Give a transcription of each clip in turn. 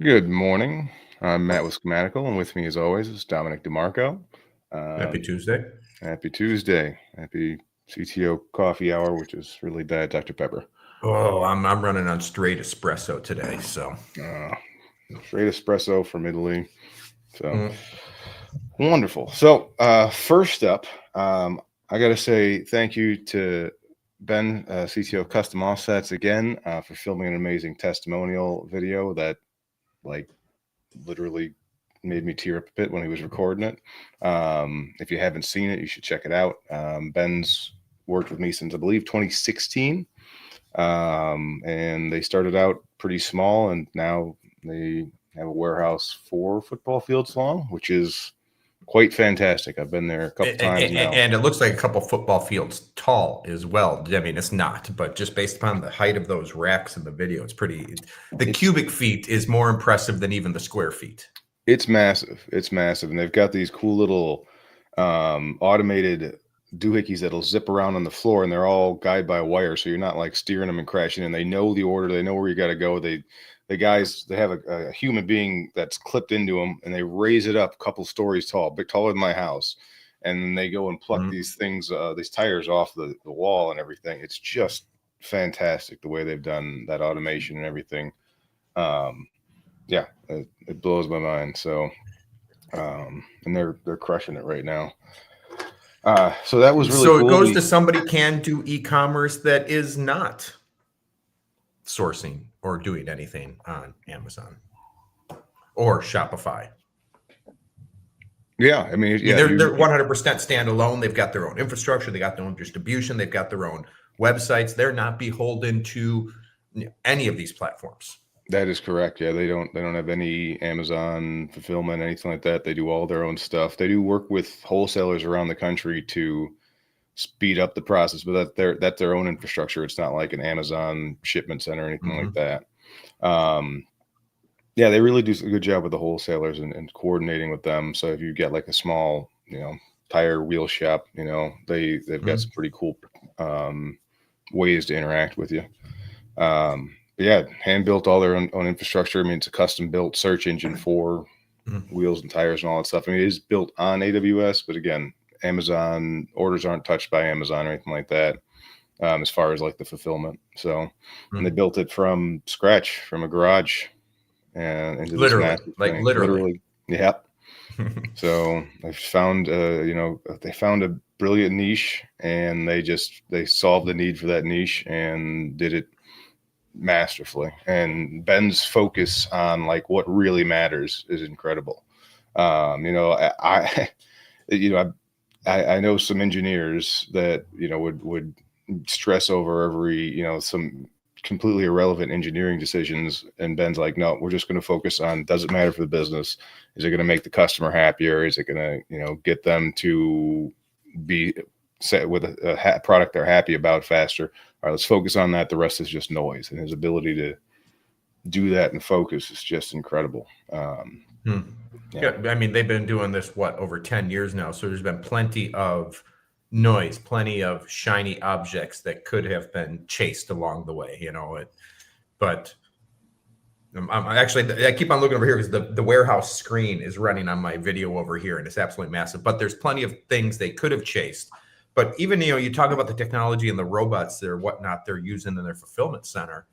Good morning. I'm Matt with Schematical, and with me, as always, is Dominic DeMarco. Happy Um, Tuesday. Happy Tuesday. Happy CTO Coffee Hour, which is really bad Dr. Pepper. Oh, I'm running on straight espresso today. So Uh, Straight espresso from Italy. So Mm. wonderful. So first up, I got to say thank you to Ben, CTO of Custom Offsets, again for filming an amazing testimonial video that, like, literally made me tear up a bit when he was recording it. If you haven't seen it, you should check it out. Ben's worked with me since, I believe, 2016. And they started out pretty small, and now they have a warehouse 4 football fields long, which is quite fantastic. I've been there a couple times now. and it looks like a couple football fields tall as well. I mean, it's not, but just based upon the height of those racks in the video, it's pretty. The cubic feet is more impressive than even the square feet. It's massive. It's massive, and they've got these cool little automated doohickeys that'll zip around on the floor, and they're all guided by wire, so you're not like steering them and crashing. And they know the order, they know where you got to go. The guys, they have a human being that's clipped into them, and they raise it up a couple stories tall, big taller than my house, and then they go and pluck these things, these tires off the wall and everything. It's just fantastic the way they've done that automation and everything. Yeah, it blows my mind. So, and they're crushing it right now. So that was really so cool. it goes to somebody can do e-commerce that is not sourcing or doing anything on Amazon or Shopify. Yeah, I mean, yeah, they're 100% standalone. They've got their own infrastructure. They got their own distribution. They've got their own websites. They're not beholden to any of these platforms. That is correct. Yeah, they don't have any Amazon fulfillment, anything like that. They do all their own stuff. They do work with wholesalers around the country to speed up the process, but that's their own infrastructure. It's not like an Amazon shipment center or anything like that. Yeah, they really do a good job with the wholesalers and coordinating with them. So if you get like a small, tire wheel shop, they've got some pretty cool ways to interact with you. But yeah, hand built all their own infrastructure. I mean, it's a custom built search engine for wheels and tires and all that stuff. I mean, it is built on AWS, but again, Amazon orders aren't touched by Amazon or anything like that, as far as like the fulfillment. So, and they built it from scratch, from a garage, and into this massive thing. Literally. Yeah. So they found, they found a brilliant niche, and they solved the need for that niche and did it masterfully. And Ben's focus on like what really matters is incredible. I know some engineers that would stress over every some completely irrelevant engineering decisions, and Ben's like, no, we're just going to focus on, does it matter for the business? Is it going to make the customer happier? Is it going to get them to be set with a product they're happy about faster? All right, let's focus on that. The rest is just noise. And his ability to do that and focus is just incredible. Yeah, I mean, they've been doing this over 10 years now, so there's been plenty of noise, plenty of shiny objects that could have been chased along the way, but I keep on looking over here because the warehouse screen is running on my video over here, and it's absolutely massive. But there's plenty of things they could have chased. But even, you talk about the technology and the robots they're using in their fulfillment center.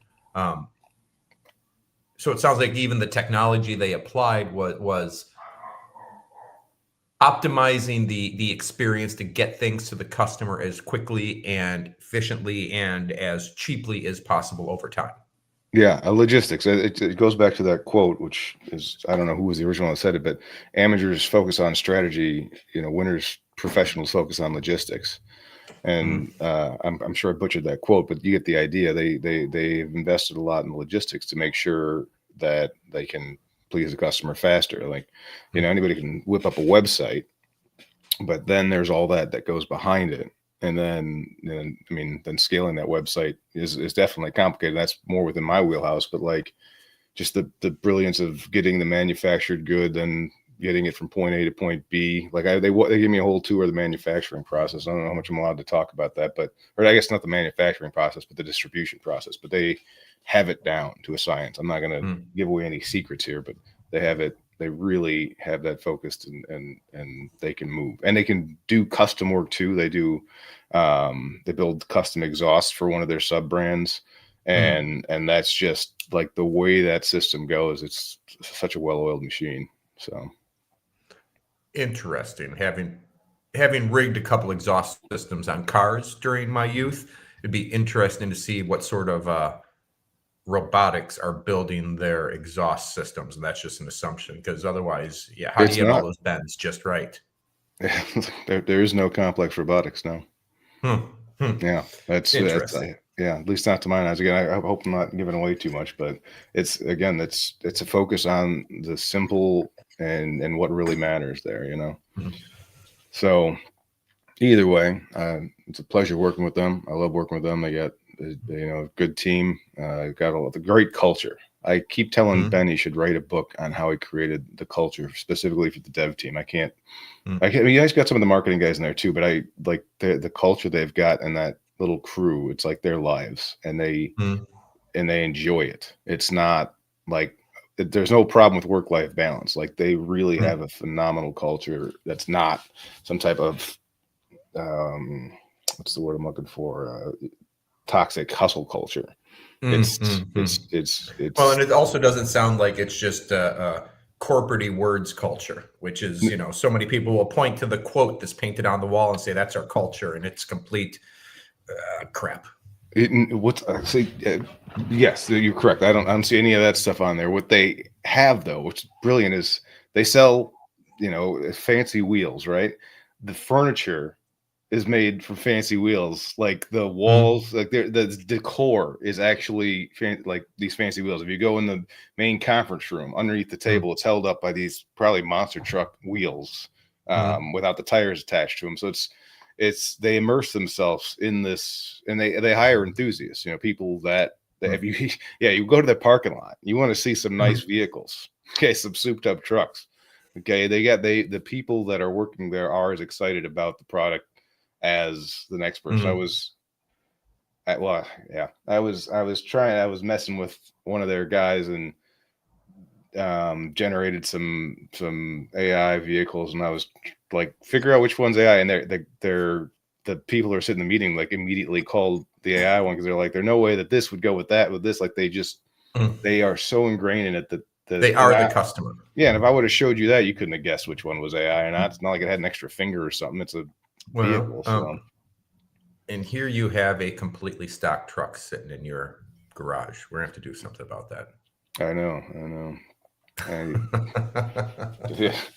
So it sounds like even the technology they applied was optimizing the experience to get things to the customer as quickly and efficiently and as cheaply as possible over time. Yeah, logistics. It goes back to that quote, which is, I don't know who was the original that said it, but amateurs focus on strategy, winners, professionals focus on logistics. And I'm sure I butchered that quote, but you get the idea. They've invested a lot in logistics to make sure that they can please the customer faster. Like, anybody can whip up a website, but then there's all that goes behind it. And then scaling that website is definitely complicated. That's more within my wheelhouse, but like just the brilliance of getting the manufactured good, then getting it from point A to point B. Like they give me a whole tour of the manufacturing process. I don't know how much I'm allowed to talk about that, or I guess not the manufacturing process, but the distribution process. But they have it down to a science. I'm not going to give away any secrets here, but they have it. They really have that focused, and they can move, and they can do custom work too. They do, they build custom exhausts for one of their sub brands, and that's just like the way that system goes. It's such a well-oiled machine. So interesting. Having rigged a couple exhaust systems on cars during my youth, it'd be interesting to see what sort of robotics are building their exhaust systems, and that's just an assumption, because otherwise, yeah, how do you get all those bends just right? There is no complex robotics now. Yeah, that's interesting. Yeah, at least not to my knowledge. Again, I hope I'm not giving away too much, but it's a focus on the simple and what really matters there, you know. So either way, it's a pleasure working with them. I love working with them. They got a good team, got a great culture. I keep telling Ben he should write a book on how he created the culture specifically for the dev team. I mean, you guys got some of the marketing guys in there too, but I like the culture they've got and that little crew. It's like their lives, and they enjoy it. It's not like there's no problem with work-life balance. Like they really have a phenomenal culture. That's not some type of what's the word I'm looking for? Toxic hustle culture. It's well, and it also doesn't sound like it's just a corporate-y words culture, which is, you know, so many people will point to the quote that's painted on the wall and say that's our culture, and it's complete crap. Yes, you're correct. I don't see any of that stuff on there. What they have though, which is brilliant, is they sell, you know, fancy wheels, right? The furniture is made from fancy wheels. Like the walls, like the decor is actually like these fancy wheels. If you go in the main conference room, underneath the table, it's held up by these probably monster truck wheels without the tires attached to them. So they immerse themselves in this, and they hire enthusiasts, you know, people that if you go to the parking lot, you want to see some nice vehicles, okay, some souped up trucks, okay, the people that are working there are as excited about the product as the next person. I was messing with one of their guys and generated some AI vehicles, and I was like, figure out which one's AI, and they're the people who are sitting in the meeting like immediately called the AI one, because they're like, there's no way that this would go with that with this. Like they are so ingrained in it that they are the customer. Yeah, and if I would have showed you that, you couldn't have guessed which one was AI or not. It's not like it had an extra finger or something. It's a vehicle. And here you have a completely stock truck sitting in your garage. We're gonna have to do something about that. I know. If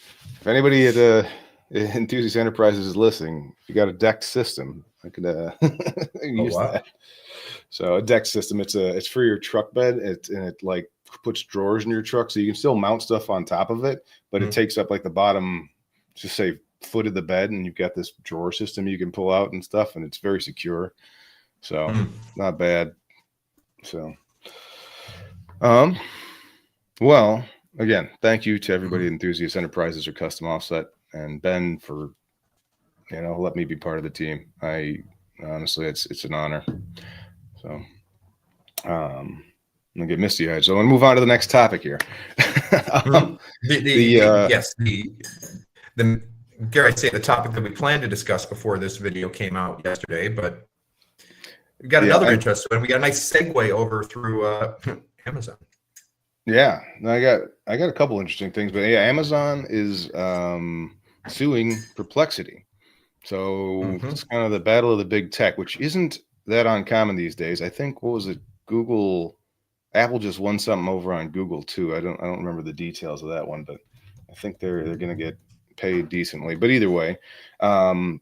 anybody at Enthusiast Enterprises is listening, if you got a decked system, I could use that. So a decked system, it's for your truck bed. It like puts drawers in your truck, so you can still mount stuff on top of it, but it takes up like the bottom, just say foot of the bed, and you've got this drawer system you can pull out and stuff, and it's very secure. So not bad. So well, again, thank you to everybody at Enthusiast Enterprises or Custom Offset, and Ben for, you know, let me be part of the team. I honestly, it's an honor. So I'm gonna get misty eyed. So I'm gonna move on to the next topic here. Dare I say, the topic that we planned to discuss before this video came out yesterday, but we got another interest, and we got a nice segue over through Amazon. Yeah, I got a couple interesting things, but yeah, Amazon is suing Perplexity. So it's kind of the battle of the big tech, which isn't that uncommon these days. I think, what was it? Apple just won something over on Google too. I don't remember the details of that one, but I think they're going to get paid decently. But either way,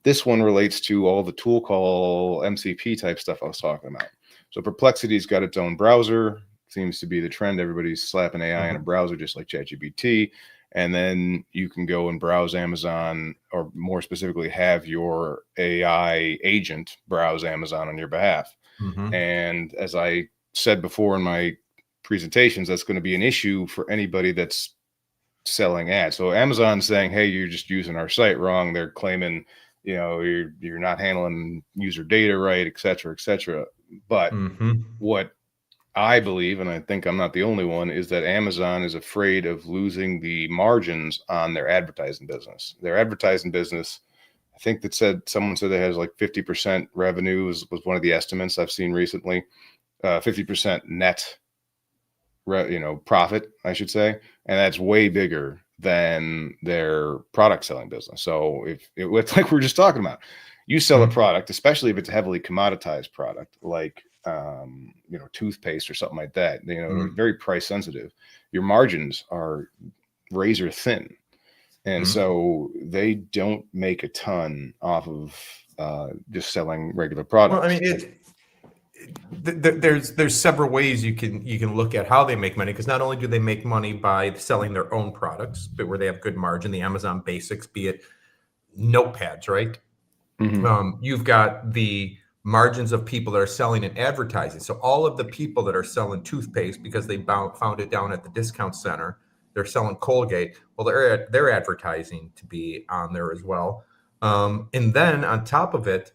this one relates to all the tool call MCP type stuff I was talking about. So Perplexity's got its own browser. Seems to be the trend. Everybody's slapping AI in a browser, just like ChatGPT. And then you can go and browse Amazon, or more specifically, have your AI agent browse Amazon on your behalf. And as I said before in my presentations, that's going to be an issue for anybody that's selling ads. So Amazon's saying, hey, you're just using our site wrong. They're claiming, you know, you're not handling user data right, et cetera, et cetera. But what I believe, and I think I'm not the only one, is that Amazon is afraid of losing the margins on their advertising business. Their advertising business, I think someone said it has like 50% revenue was one of the estimates I've seen recently. 50% net, profit, I should say, and that's way bigger than their product selling business. So it's like we were just talking about, you sell a product, especially if it's a heavily commoditized product, like toothpaste or something like that, very price sensitive. Your margins are razor thin, and so they don't make a ton off of just selling regular products. Well, I mean, there's several ways you can look at how they make money, because not only do they make money by selling their own products, but where they have good margin, the Amazon basics, be it notepads, right? You've got the margins of people that are selling and advertising. So all of the people that are selling toothpaste because they found it down at the discount center, they're selling Colgate. Well, they're advertising to be on there as well. And then on top of it,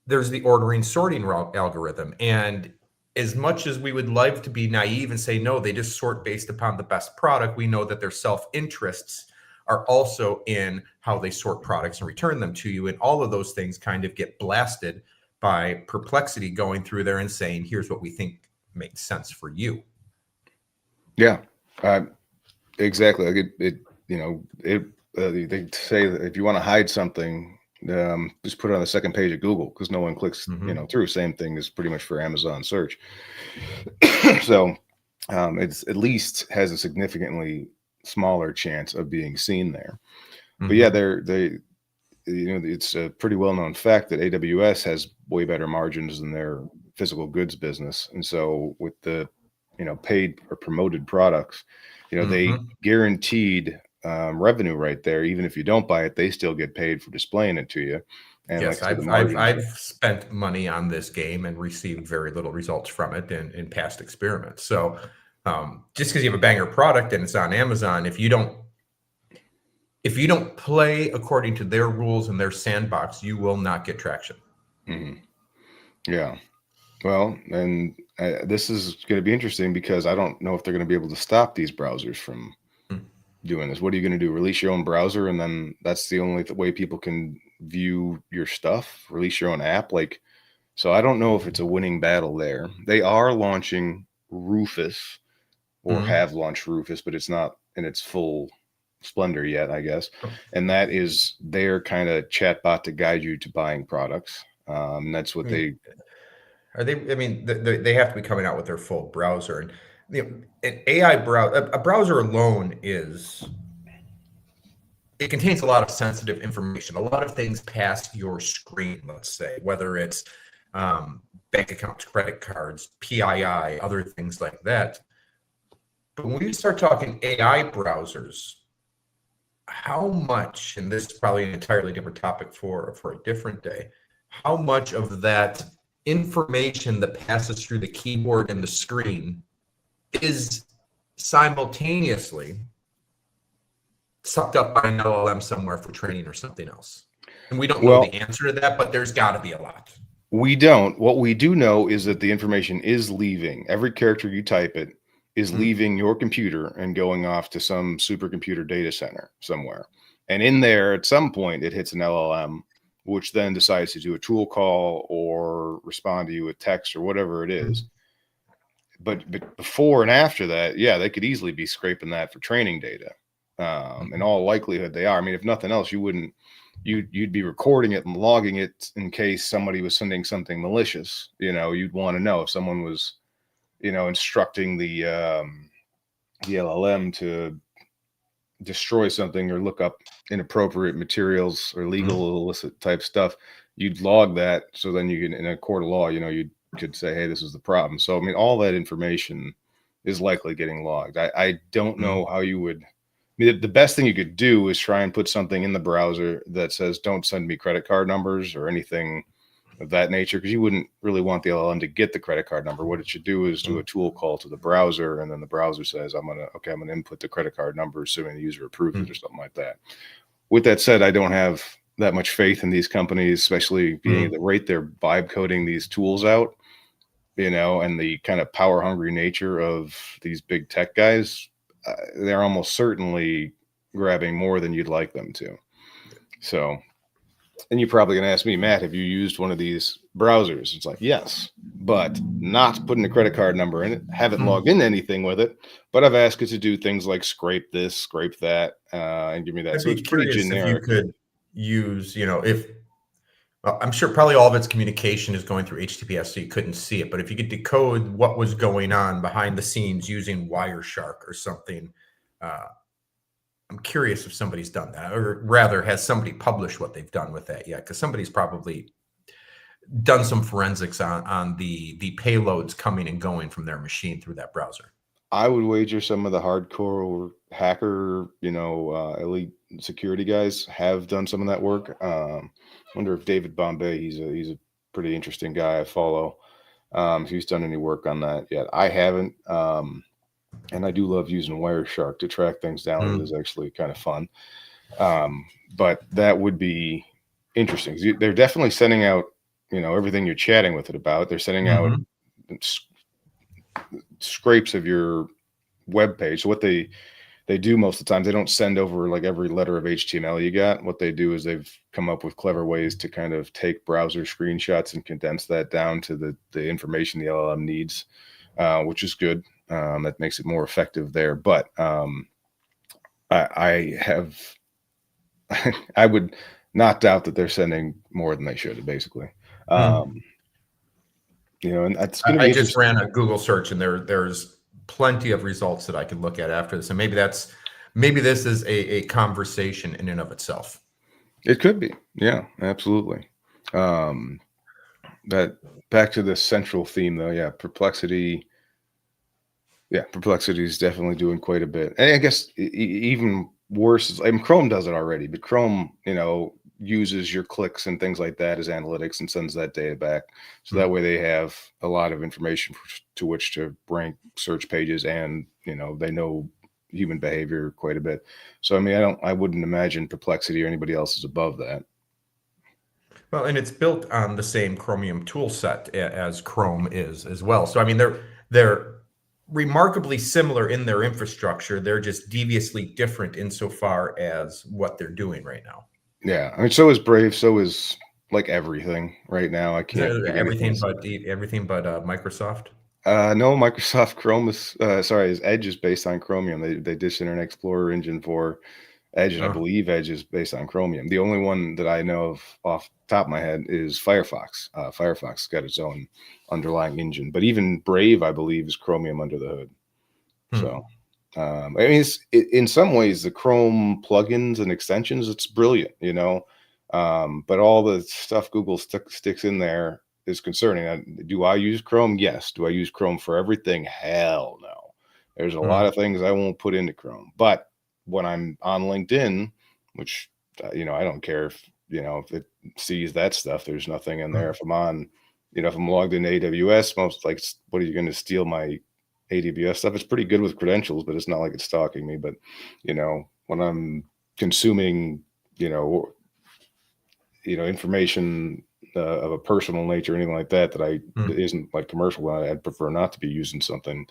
there's the ordering sorting algorithm. And as much as we would love to be naive and say, no, they just sort based upon the best product, we know that their self-interests are also in how they sort products and return them to you. And all of those things kind of get blasted by Perplexity going through there and saying, here's what we think makes sense for you. Yeah, exactly. Like they say that if you want to hide something, just put it on the second page of Google, because no one clicks, through. Same thing is pretty much for Amazon search. So it's at least has a significantly smaller chance of being seen there. But yeah, it's a pretty well-known fact that AWS has way better margins than their physical goods business. And so with the paid or promoted products, they guaranteed revenue right there. Even if you don't buy it, they still get paid for displaying it to you. And yes, I've spent money on this game and received very little results from it in past experiments. So just because you have a banger product and it's on Amazon, if you don't play according to their rules and their sandbox, you will not get traction. Yeah. Well, and this is going to be interesting, because I don't know if they're going to be able to stop these browsers from doing this. What are you going to do? Release your own browser, and then that's the only way people can view your stuff? Release your own app? So I don't know if it's a winning battle there. They are launching Rufus, or have launched Rufus, but it's not in its full splendor yet, I guess. And that is their kind of chatbot to guide you to buying products. That's what they are. I mean, they have to be coming out with their full browser. And an AI browser, a browser alone it contains a lot of sensitive information. A lot of things pass your screen, let's say, whether it's bank accounts, credit cards, PII, other things like that. But when we start talking AI browsers, how much, and this is probably an entirely different topic for a different day, how much of that information that passes through the keyboard and the screen is simultaneously sucked up by an LLM somewhere for training or something else? And we don't know the answer to that, but there's got to be a lot. We don't. What we do know is that the information is leaving. Every character you type it is leaving your computer and going off to some supercomputer data center somewhere. And in there, at some point, it hits an LLM, which then decides to do a tool call or respond to you with text or whatever it is. But before and after that, yeah, they could easily be scraping that for training data. In all likelihood, they are. I mean, if nothing else, you'd be recording it and logging it in case somebody was sending something malicious. You'd want to know if someone was instructing the LLM to destroy something or look up inappropriate materials or legal illicit type stuff. You'd log that, so then you can, in a court of law, you could say, hey, this is the problem. So I mean, all that information is likely getting logged. I don't know how you would. I mean, the best thing you could do is try and put something in the browser that says, don't send me credit card numbers or anything of that nature, because you wouldn't really want the LLM to get the credit card number. What it should do is do a tool call to the browser, and then the browser says, I'm gonna input the credit card number, assuming the user approves it or something like that. With that said, I don't have that much faith in these companies, especially being at the rate they're vibe coding these tools out. and the kind of power hungry nature of these big tech guys, they're almost certainly grabbing more than you'd like them to. So, and you're probably going to ask me, Matt, have you used one of these browsers? It's like, yes, but not putting a credit card number in it. Haven't logged into anything with it, but I've asked it to do things like scrape this, scrape that, and give me that. I'd So be it's pretty curious if you generic. could use, if well, I'm sure probably all of its communication is going through HTTPS, so you couldn't see it. But if you could decode what was going on behind the scenes using Wireshark or something, I'm curious if somebody's done that, or rather, has somebody published what they've done with that yet? Because somebody's probably done some forensics on the payloads coming and going from their machine through that browser. I would wager some of the hardcore hacker, elite security guys have done some of that work. Wonder if David Bombay, he's a pretty interesting guy I follow. If he's done any work on that yet. I haven't. And I do love using Wireshark to track things down. It is actually kind of fun. But that would be interesting. They're definitely sending out, everything you're chatting with it about. They're sending out scrapes of your web page. So what they do most of the time, they don't send over like every letter of HTML you got. What they do is they've come up with clever ways to kind of take browser screenshots and condense that down to the information the LLM needs, which is good. That makes it more effective there. But I have, I would not doubt that they're sending more than they should, basically. And that's going to be. I just ran a Google search, and there's plenty of results that I can look at after this, and maybe this is a conversation in and of itself. It could be, yeah, absolutely. That back to the central theme, though, yeah, Perplexity. Yeah, Perplexity is definitely doing quite a bit, and I guess even worse is, Chrome does it already, but Chrome, uses your clicks and things like that as analytics and sends that data back. So that way they have a lot of information to which to rank search pages, and they know human behavior quite a bit. So I wouldn't imagine Perplexity or anybody else is above that. Well, and it's built on the same Chromium tool set as Chrome is as well. So they're remarkably similar in their infrastructure. They're just deviously different insofar as what they're doing right now. Yeah, so is Brave. So is like everything right now. I can't everything but Microsoft. No, Microsoft Chrome is Edge is based on Chromium. They ditched Internet Explorer engine for Edge, and I believe Edge is based on Chromium. The only one that I know of off the top of my head is Firefox. Firefox got its own underlying engine, but even Brave, I believe, is Chromium under the hood. So, it's in some ways the Chrome plugins and extensions, it's brilliant, but all the stuff Google sticks in there is concerning. Do I use Chrome? Yes. Do I use Chrome for everything? Hell no. There's a lot of things I won't put into Chrome, but when I'm on LinkedIn, which, I don't care if it sees that stuff, there's nothing in there. If I'm on, if I'm logged in AWS, most like, what are you going to steal my AWS stuff? It's pretty good with credentials, but it's not like it's stalking me. But, when I'm consuming, information of a personal nature, or anything like that, that isn't like commercial, I'd prefer not to be using something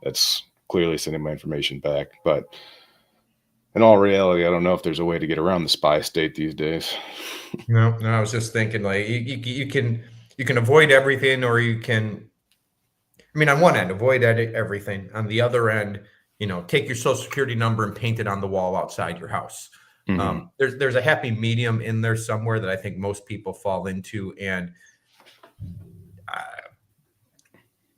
that's clearly sending my information back. But in all reality, I don't know if there's a way to get around the spy state these days. No, I was just thinking, like, you can avoid everything, or you can, on one end, avoid everything. On the other end, take your social security number and paint it on the wall outside your house. There's a happy medium in there somewhere that I think most people fall into. And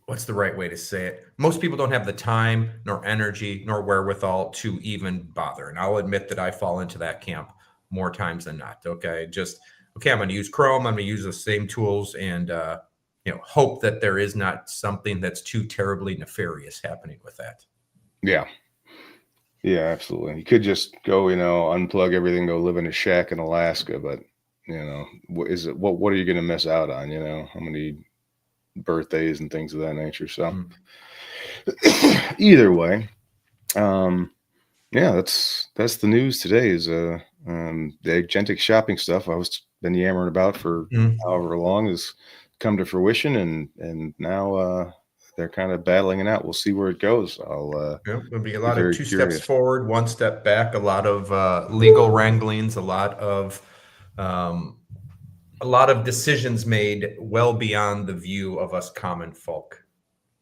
what's the right way to say it? Most people don't have the time, nor energy, nor wherewithal to even bother. And I'll admit that I fall into that camp more times than not. Okay. I'm going to use Chrome. I'm going to use the same tools, and, hope that there is not something that's too terribly nefarious happening with that. Yeah. Yeah, absolutely. You could just go, unplug everything, go live in a shack in Alaska, but what are you going to miss out on? How many birthdays and things of that nature. So either way, that's the news today, is the Agentic shopping stuff I was been yammering about for however long is come to fruition, and now they're kind of battling it out. We'll see where it goes. There'll be a be lot of very 2 steps curious. forward, 1 step back, a lot of legal wranglings, a lot of decisions made well beyond the view of us common folk.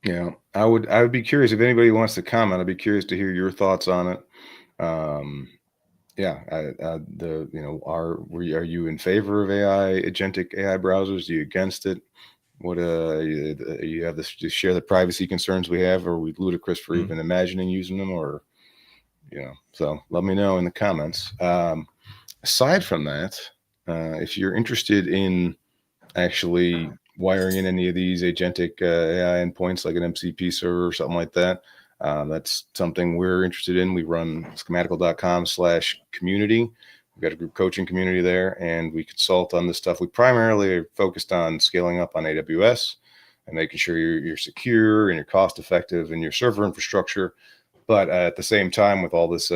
Yeah, I would be curious if anybody wants to comment. I'd be curious to hear your thoughts on it. Yeah, are you in favor of agentic AI browsers? Are you against it? What you have this to share the privacy concerns we have? Or are we ludicrous for even imagining using them? Or so let me know in the comments. Aside from that, if you're interested in actually wiring in any of these agentic AI endpoints like an MCP server or something like that, that's something we're interested in. We run schematical.com/community. We've got a group coaching community there, and we consult on this stuff. We primarily are focused on scaling up on AWS and making sure you're secure and you're cost effective in your server infrastructure. But at the same time, with all this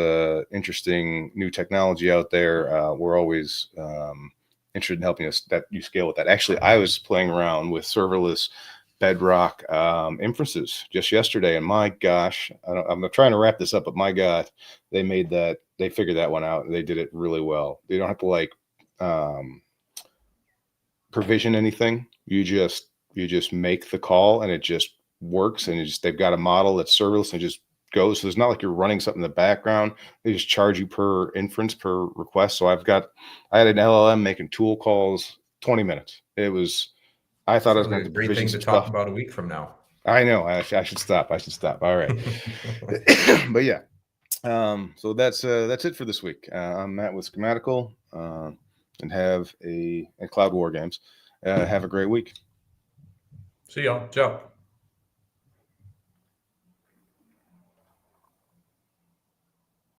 interesting new technology out there, we're always interested in helping you scale with that. Actually, I was playing around with serverless Bedrock inferences just yesterday, and my gosh, I'm trying to wrap this up, but my God, they figured that one out, and they did it really well. They don't have to provision anything. You just make the call, and it just works, and they've got a model that's serverless and it just goes. So it's not like you're running something in the background. They just charge you per inference, per request. So I had an LLM making tool calls 20 minutes. I thought I was going to Great provision thing some to talk stuff. about a week from now. I know. I should stop. All right. But yeah. So that's it for this week. I'm Matt with Schematical, and Cloud War Games. Have a great week. See y'all. Ciao.